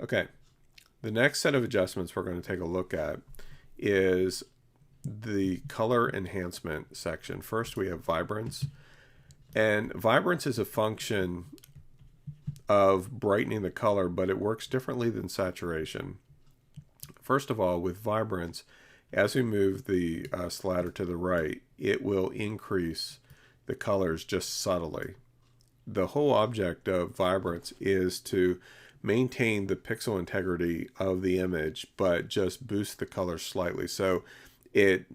Okay, the next set of adjustments we're going to take a look at is the color enhancement section. First, we have Vibrance. And Vibrance is a function of brightening the color, but it works differently than saturation. First of all, with Vibrance, as we move the slider to the right, it will increase the colors just subtly. The whole object of Vibrance is to maintain the pixel integrity of the image, but just boost the color slightly. So it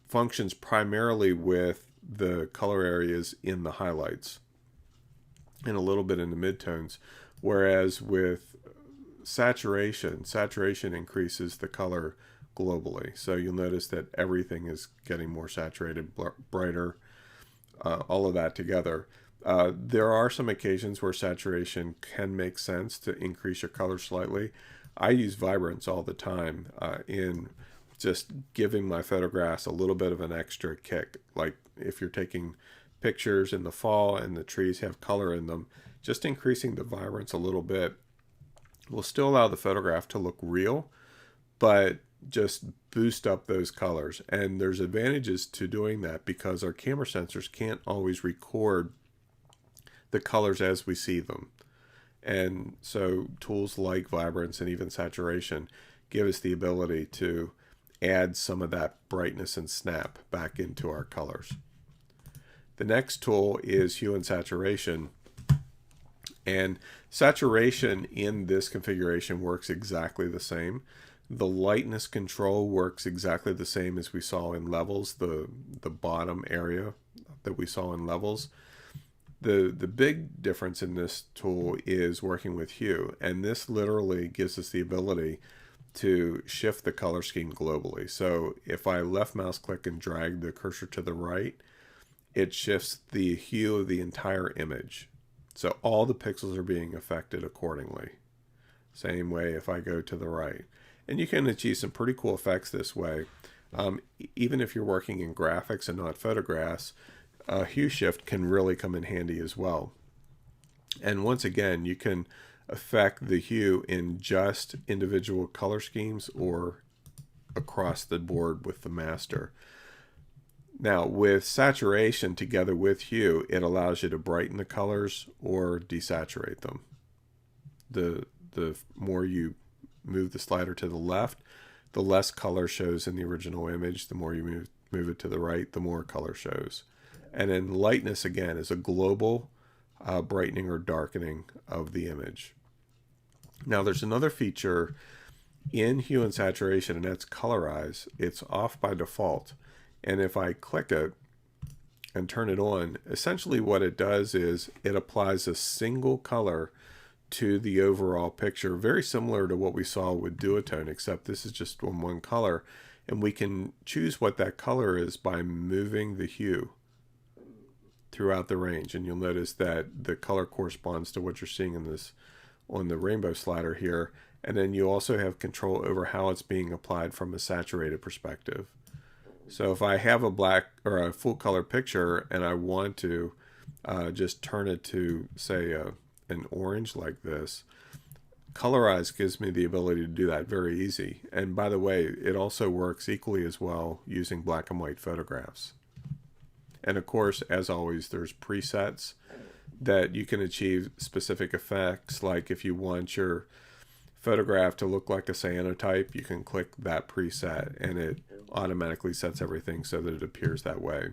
functions primarily with the color areas in the highlights and a little bit in the midtones, whereas with saturation increases the color globally. So you'll notice that everything is getting more saturated, brighter, all of that together. There are some occasions where saturation can make sense to increase your color slightly. I use Vibrance all the time in just giving my photographs a little bit of an extra kick. Like if you're taking pictures in the fall and the trees have color in them, just increasing the Vibrance a little bit will still allow the photograph to look real, but just boost up those colors. And there's advantages to doing that because our camera sensors can't always record the colors as we see them. And so tools like Vibrance and even saturation give us the ability to add some of that brightness and snap back into our colors. The next tool is hue and saturation. And saturation in this configuration works exactly the same. The lightness control works exactly the same as we saw in levels, the bottom area that we saw in levels. The big difference in this tool is working with hue, and this literally gives us the ability to shift the color scheme globally. So if I left mouse click and drag the cursor to the right, it shifts the hue of the entire image. So all the pixels are being affected accordingly. Same way if I go to the right. And you can achieve some pretty cool effects this way. Even if you're working in graphics and not photographs, a hue shift can really come in handy as well. And once again, you can affect the hue in just individual color schemes or across the board with the master. Now, with saturation together with hue, it allows you to brighten the colors or desaturate them. The more you move the slider to the left, the less color shows in the original image. The more you move it to the right, the more color shows. And then lightness, again, is a global brightening or darkening of the image. Now, there's another feature in hue and saturation, and that's colorize. It's off by default. And if I click it and turn it on, essentially what it does is it applies a single color to the overall picture, very similar to what we saw with duotone, except this is just on one color. And we can choose what that color is by moving the hue throughout the range. And you'll notice that the color corresponds to what you're seeing in this on the rainbow slider here. And then you also have control over how it's being applied from a saturated perspective. So if I have a black or a full color picture and I want to just turn it to, say, an orange like this, colorize gives me the ability to do that very easy. And by the way, it also works equally as well using black and white photographs. And of course, as always, there's presets that you can achieve specific effects. Like if you want your photograph to look like a cyanotype, you can click that preset and it automatically sets everything so that it appears that way.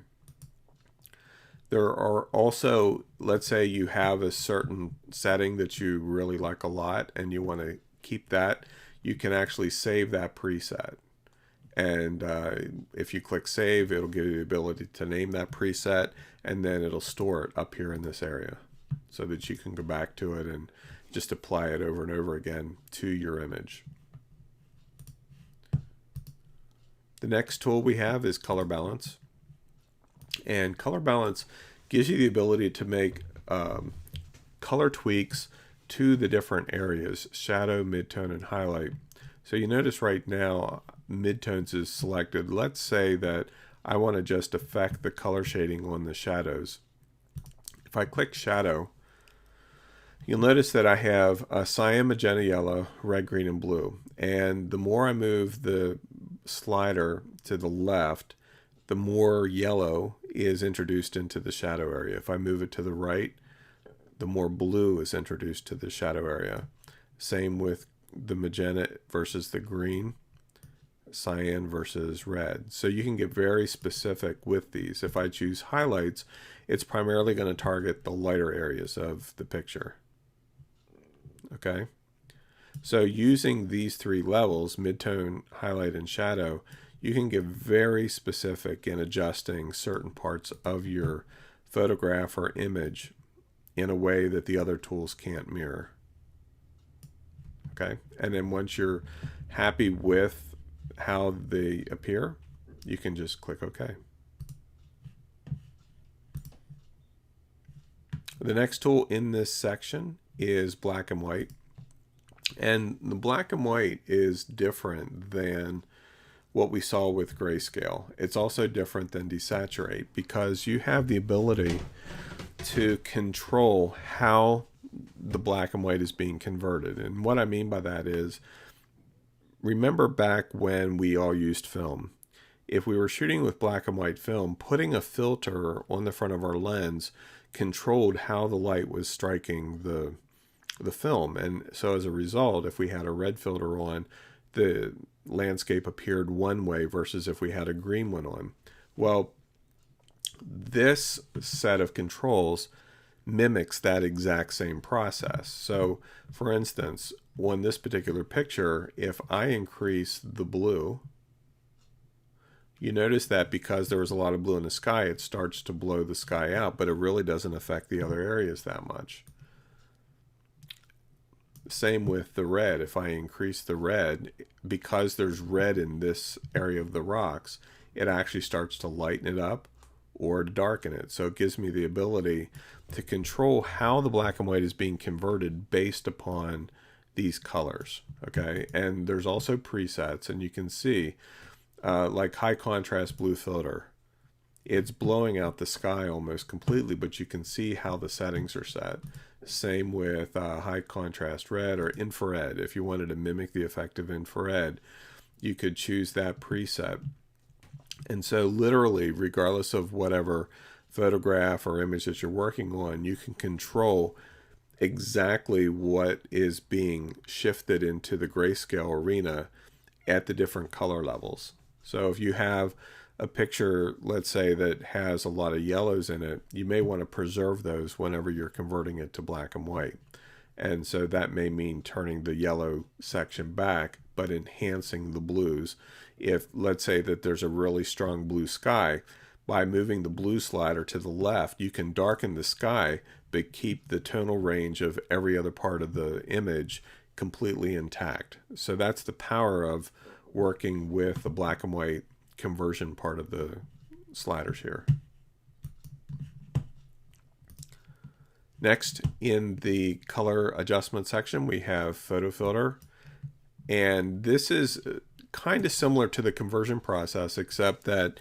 There are also, let's say you have a certain setting that you really like a lot and you want to keep that, you can actually save that preset. And if you click save, it'll give you the ability to name that preset, and then it'll store it up here in this area so that you can go back to it and just apply it over and over again to your image. The next tool we have is color balance. And color balance gives you the ability to make color tweaks to the different areas, shadow, midtone, and highlight. So you notice right now, midtones is selected. Let's say that I want to just affect the color shading on the shadows. If I click shadow, You'll notice that I have a cyan, magenta, yellow, red, green, and blue. And the more I move the slider to the left, the more yellow is introduced into the shadow area. If I move it to the right, the more blue is introduced to the shadow area. Same with the magenta versus the green, cyan versus red. So you can get very specific with these. If I choose highlights, it's primarily going to target the lighter areas of the picture. Okay, so using these three levels, midtone, highlight, and shadow, you can get very specific in adjusting certain parts of your photograph or image in a way that the other tools can't mirror. Okay, and then once you're happy with how they appear, you can just click OK. The next tool in this section is black and white. And the black and white is different than what we saw with grayscale. It's also different than desaturate because you have the ability to control how the black and white is being converted. And what I mean by that is, remember back when we all used film. If we were shooting with black and white film, putting a filter on the front of our lens controlled how the light was striking the film. And so as a result, if we had a red filter on, the landscape appeared one way versus if we had a green one on. Well, this set of controls mimics that exact same process. So for instance, on this particular picture, if I increase the blue, you notice that because there was a lot of blue in the sky, it starts to blow the sky out, but it really doesn't affect the other areas that much. Same with the red. If I increase the red, because there's red in this area of the rocks, it actually starts to lighten it up or darken it. So it gives me the ability to control how the black and white is being converted based upon these colors. Okay, and there's also presets, and you can see like high contrast blue filter. It's blowing out the sky almost completely, but you can see how the settings are set. Same with high contrast red or infrared. If you wanted to mimic the effect of infrared, you could choose that preset. And so literally, regardless of whatever photograph or image that you're working on, you can control exactly what is being shifted into the grayscale arena at the different color levels. So if you have a picture, let's say, that has a lot of yellows in it, you may want to preserve those whenever you're converting it to black and white. And so that may mean turning the yellow section back, but enhancing the blues. If, let's say, that there's a really strong blue sky, by moving the blue slider to the left, you can darken the sky, but keep the tonal range of every other part of the image completely intact. So that's the power of working with the black and white conversion part of the sliders here. Next, in the color adjustment section, we have photo filter. And this is kind of similar to the conversion process, except that,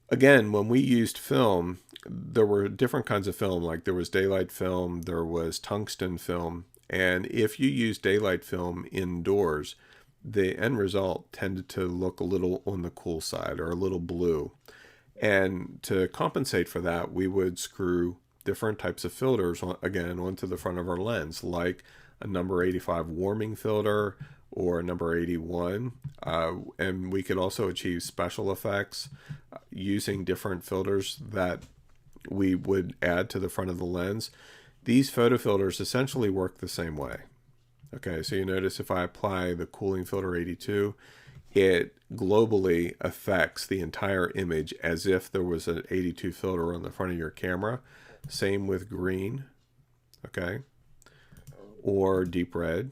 again, when we used film, there were different kinds of film. Like there was daylight film, there was tungsten film. And if you use daylight film indoors, the end result tended to look a little on the cool side or a little blue. And to compensate for that, we would screw different types of filters, again, onto the front of our lens, like a number 85 warming filter or a number 81. And we could also achieve special effects using different filters that we would add to the front of the lens. These photo filters essentially work the same way. Okay, so you notice if I apply the cooling filter 82, it globally affects the entire image as if there was an 82 filter on the front of your camera. Same with green, okay, or deep red.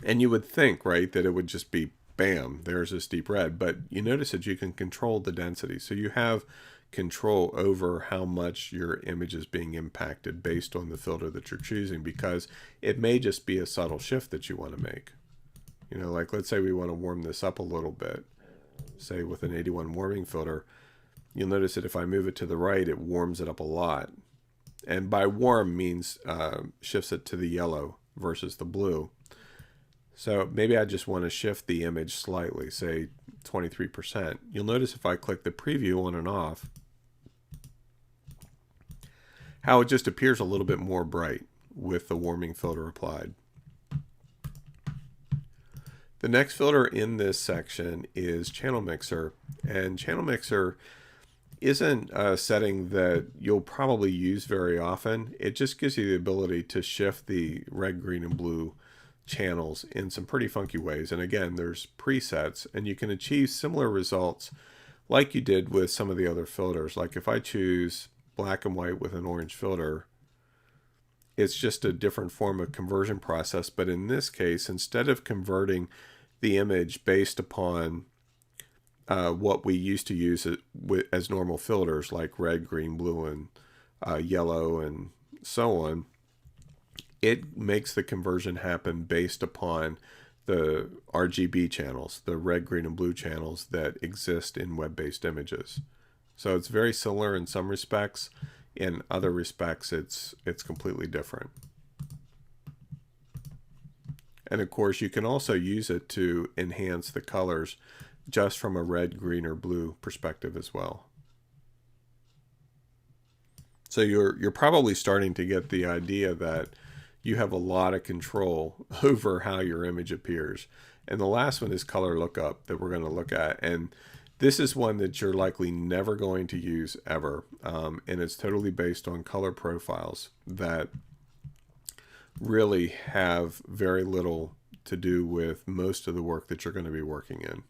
And you would think, right, that it would just be, bam, there's this deep red. But you notice that you can control the density. So you have control over how much your image is being impacted based on the filter that you're choosing, because it may just be a subtle shift that you want to make. You know, like let's say we want to warm this up a little bit, say with an 81 warming filter. You'll notice that if I move it to the right, it warms it up a lot. And by warm means shifts it to the yellow versus the blue. So maybe I just want to shift the image slightly, say 23%. You'll notice if I click the preview on and off, how it just appears a little bit more bright with the warming filter applied. The next filter in this section is Channel Mixer, and Channel Mixer isn't a setting that you'll probably use very often. It just gives you the ability to shift the red, green, and blue channels in some pretty funky ways. And again, there's presets, and you can achieve similar results like you did with some of the other filters. Like if I choose black and white with an orange filter, it's just a different form of conversion process. But in this case, instead of converting the image based upon what we used to use as normal filters, like red, green, blue, and yellow, and so on, it makes the conversion happen based upon the RGB channels, the red, green, and blue channels that exist in web-based images. So it's very similar in some respects. In other respects, it's completely different. And of course, you can also use it to enhance the colors just from a red, green, or blue perspective as well. So you're probably starting to get the idea that you have a lot of control over how your image appears. And the last one is color lookup that we're going to look at. And this is one that you're likely never going to use ever. And it's totally based on color profiles that really have very little to do with most of the work that you're going to be working in.